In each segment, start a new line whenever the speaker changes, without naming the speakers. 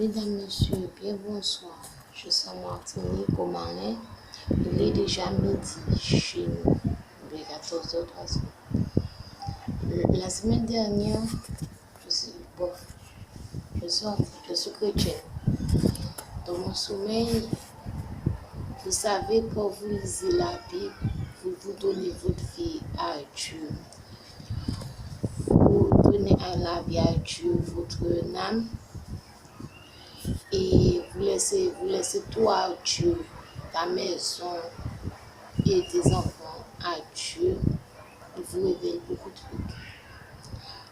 Mesdames, Messieurs, bien bonsoir. Je suis en Martinique, au Marais. Il est déjà midi chez nous, il est 14h03. La semaine dernière, je suis chrétienne. Dans mon sommeil, vous savez, quand vous lisez la Bible, vous donnez votre vie à Dieu. Vous donnez la vie à Dieu, votre âme. Et vous laissez tout à Dieu, ta maison et tes enfants à Dieu. Il vous révèle beaucoup de trucs.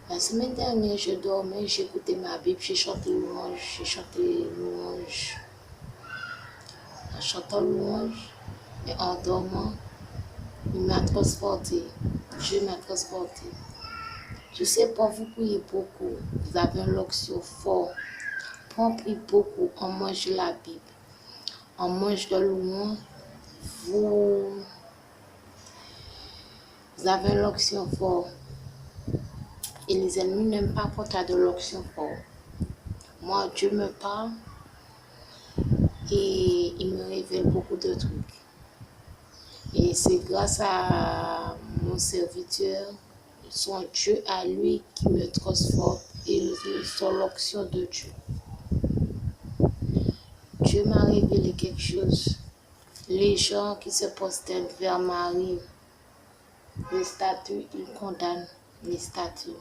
La semaine dernière, je dormais, j'écoutais ma Bible, j'ai chanté louange. En chantant louange et en dormant, il m'a transporté. Dieu m'a transporté. Je sais pas, vous priez beaucoup, vous avez une onction forte. On prie beaucoup, on mange la Bible, on mange de louange, vous avez l'onction forte. Et les ennemis n'aiment pas quand tu as de l'onction forte. Moi, Dieu me parle et il me révèle beaucoup de trucs. Et c'est grâce à mon serviteur, son Dieu à lui qui me transporte et son l'onction de Dieu. Dieu m'a révélé quelque chose. Les gens qui se prosternent vers Marie, les statues, ils condamnent les statues.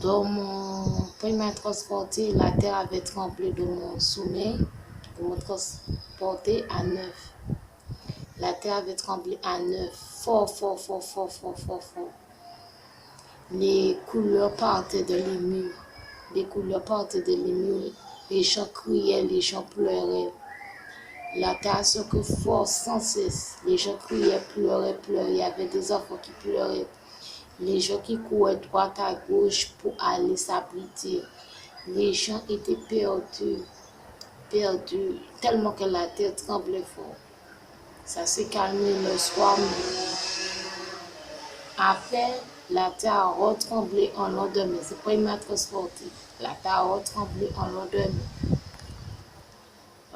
Quand il m'a transporté, la terre avait tremblé de mon sommeil. Il m'a transporté à 9. La terre avait tremblé à 9. Fort. Les couleurs partaient de les murs. Les gens criaient, les gens pleuraient. La terre secouait fort sans cesse. Les gens criaient, pleuraient. Il y avait des enfants qui pleuraient. Les gens qui couraient droite à gauche pour aller s'abriter. Les gens étaient perdus, tellement que la terre tremblait fort. Ça s'est calmé le soir. Après, la terre a retremblé en lendemain. C'est pas il m'a transporté. La terre a retremblé en lendemain.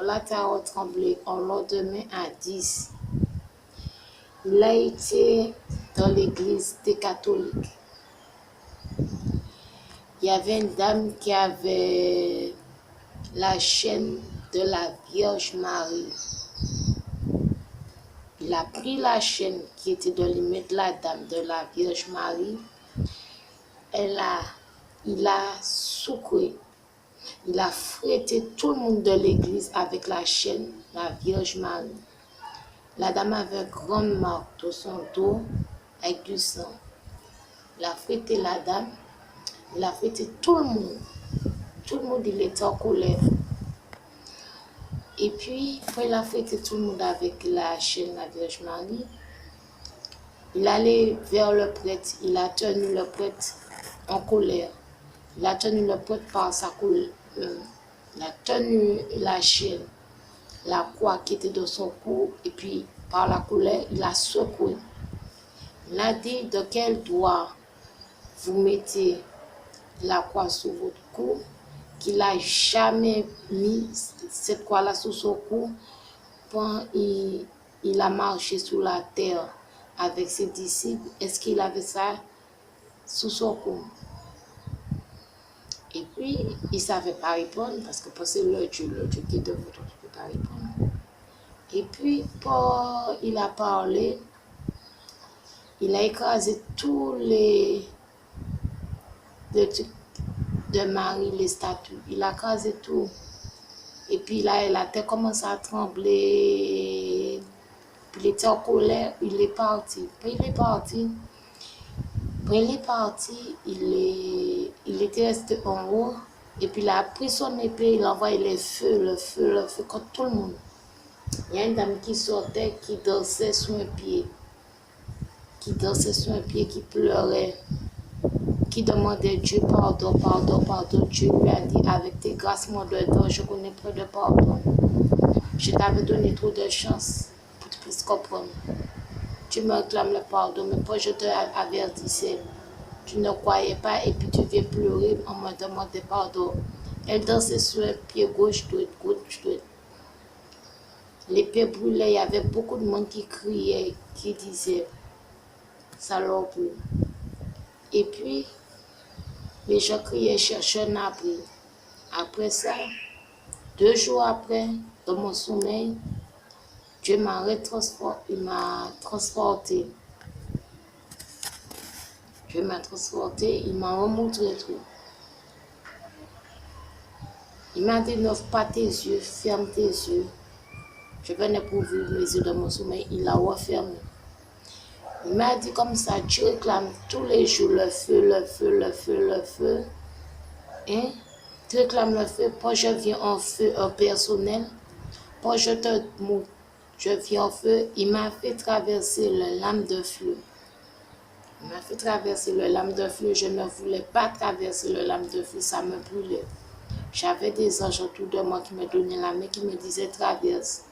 La terre a retremblé en lendemain à 10. Il a été dans l'église des catholiques. Il y avait une dame qui avait la chaîne de la Vierge Marie. Il a pris la chaîne qui était dans les mains de la dame de la Vierge Marie. Il a secoué. Il a fouetté tout le monde de l'église avec la chaîne, la Vierge Marie. La dame avait une grande marque dans son dos avec du sang. Il a fouetté la dame. Il a fouetté tout le monde. Tout le monde, il était en colère. Et puis, quand il a fouetté tout le monde avec la chaîne, la Vierge Marie, il allait vers le prêtre. Il a tenu le prêtre en colère. Il a tenu le prêtre par sa colère. Il a tenu la chaîne, la croix qui était dans son cou, et puis par la colère, il a secoué. Il a dit de quel doigt vous mettez la croix sur votre cou, qu'il n'a jamais mis cette croix-là sur son cou quand il a marché sur la terre avec ses disciples. Est-ce qu'il avait ça sous son cou? Et puis, il ne savait pas répondre parce que c'est le Dieu qui est de votre, ne peut pas répondre. Et puis, quand il a parlé, il a écrasé tous les trucs de Marie, les statues. Il a écrasé tout. Et puis là, la terre commence à trembler. Puis il était en colère, il est parti. Puis il est parti, il était resté en haut. Et puis il a pris son épée, il a envoyé le feu contre tout le monde. Il y a une dame qui sortait, qui dansait sur un pied. Qui pleurait. Qui demandait Dieu pardon. Dieu lui a dit, avec tes grâces, mon dedans, je connais peu de pardon. Je t'avais donné trop de chance pour que tu puisses comprendre. Tu me réclames le pardon, mais quand je te avertissais, tu ne croyais pas et puis tu viens pleurer en me demandant pardon. Elle dansait sur le pied gauche, droite, gauche, droite. L'épée brûlait, il y avait beaucoup de monde qui criait, qui disait salope. Et puis, les gens criaient, cherchaient un abri. Après ça, 2 jours après, dans mon sommeil, Dieu m'a transporté. Dieu m'a transporté, il m'a remontré tout. Il m'a dit, n'ouvre pas tes yeux, ferme tes yeux. Je venais pour ouvrir mes yeux dans mon sommeil, il l'a refermé. Il m'a dit comme ça, tu réclames tous les jours le feu, le feu, le feu, le feu. Hein? Tu réclames le feu, pas je viens en feu personnel, pas je te montre, je viens en feu. Il m'a fait traverser le lame de feu. Il m'a fait traverser le lame de feu, je ne voulais pas traverser le lame de feu, ça me brûlait. J'avais des anges autour de moi qui me donnaient la main, qui me disaient traverse.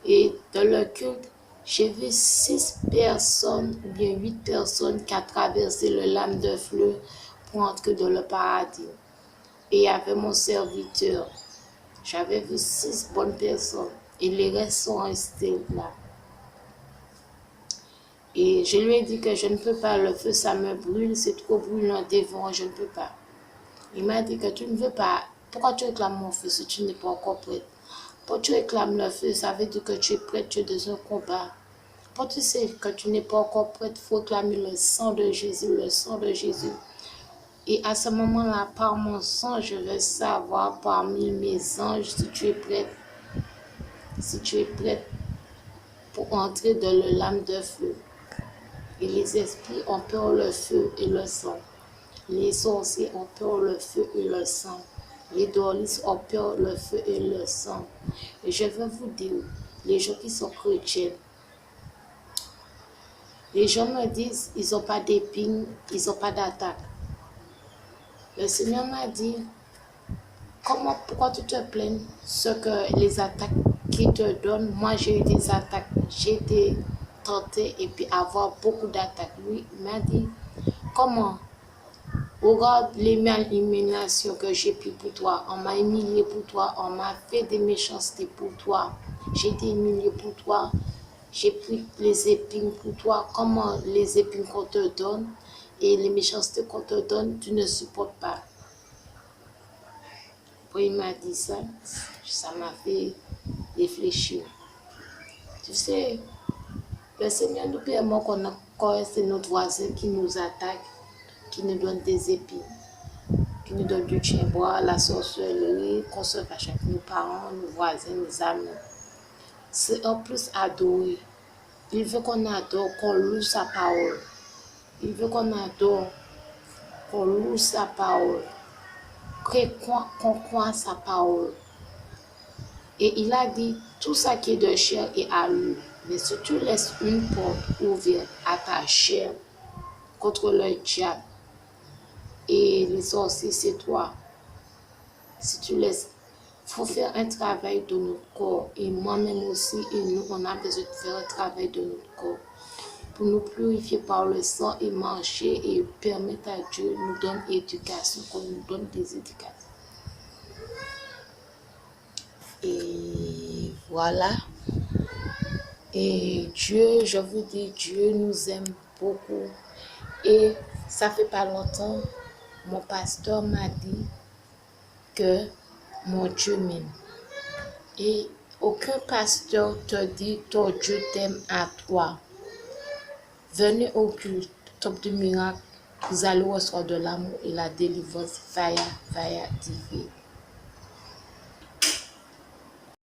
Et dans le culte, j'ai vu 6 personnes ou bien 8 personnes qui ont traversé le lame de feu pour entrer dans le paradis. Et il y avait mon serviteur. J'avais vu 6 bonnes personnes et les restes sont restés là. Et je lui ai dit que je ne peux pas, le feu ça me brûle, c'est trop brûlant devant, je ne peux pas. Il m'a dit que tu ne veux pas, pourquoi tu réclames mon feu si tu n'es pas encore prête? Pourquoi tu réclames le feu, ça veut dire que tu es prête, tu es dans un combat. Pourquoi tu sais que tu n'es pas encore prête, il faut réclamer le sang de Jésus, le sang de Jésus. Et à ce moment-là, par mon sang, je vais savoir parmi mes anges si tu es prête. Si tu es prête pour entrer dans le lame de feu. Et les esprits ont peur le feu et le sang. Les sorciers ont peur le feu et le sang. Les dorlistes ont peur le feu et le sang. Et je vais vous dire, les gens qui sont chrétiens, les gens me disent, ils n'ont pas d'épines, ils n'ont pas d'attaque. Le Seigneur m'a dit, pourquoi tu te plains ce que les attaques qu'ils te donnent? Moi, j'ai eu des attaques, j'ai été tentée et puis avoir beaucoup d'attaques. Lui, il m'a dit, comment? Regarde l'humiliation que j'ai pris pour toi. On m'a humilié pour toi, on m'a fait des méchancetés pour toi. J'ai été humilié pour toi, j'ai pris les épines pour toi. Comment les épines qu'on te donne et les méchancetés qu'on te donne, tu ne supportes pas. Puis il m'a dit ça m'a fait réfléchir. Tu sais, le Seigneur nous permet qu'on c'est notre voisin qui nous attaque, qui nous donne des épines, qui nous donne du chien-bois, la sorcellerie, qu'on se fâche avec nos parents, nos voisins, nos amis. C'est en plus adorer. Il veut qu'on adore, qu'on loue sa parole. Il veut qu'on adore, qu'on loue sa parole, qu'on croit sa parole. Et il a dit, tout ça qui est de chair est à lui. Mais si tu laisses une porte ouverte à ta chair contre le diable et les sorciers, c'est toi. Si tu laisses, il faut faire un travail de notre corps. Et moi-même aussi, et nous, on a besoin de faire un travail de notre corps pour nous purifier par le sang et marcher et permettre à Dieu de nous donner éducation, qu'on nous donne des éducations. Et voilà. Et Dieu, je vous dis, Dieu nous aime beaucoup. Et ça fait pas longtemps, mon pasteur m'a dit que mon Dieu m'aime. Et aucun pasteur te dit ton Dieu t'aime à toi. Venez au culte, top de miracle, vous allez recevoir de l'amour et la délivrance. Fire TV.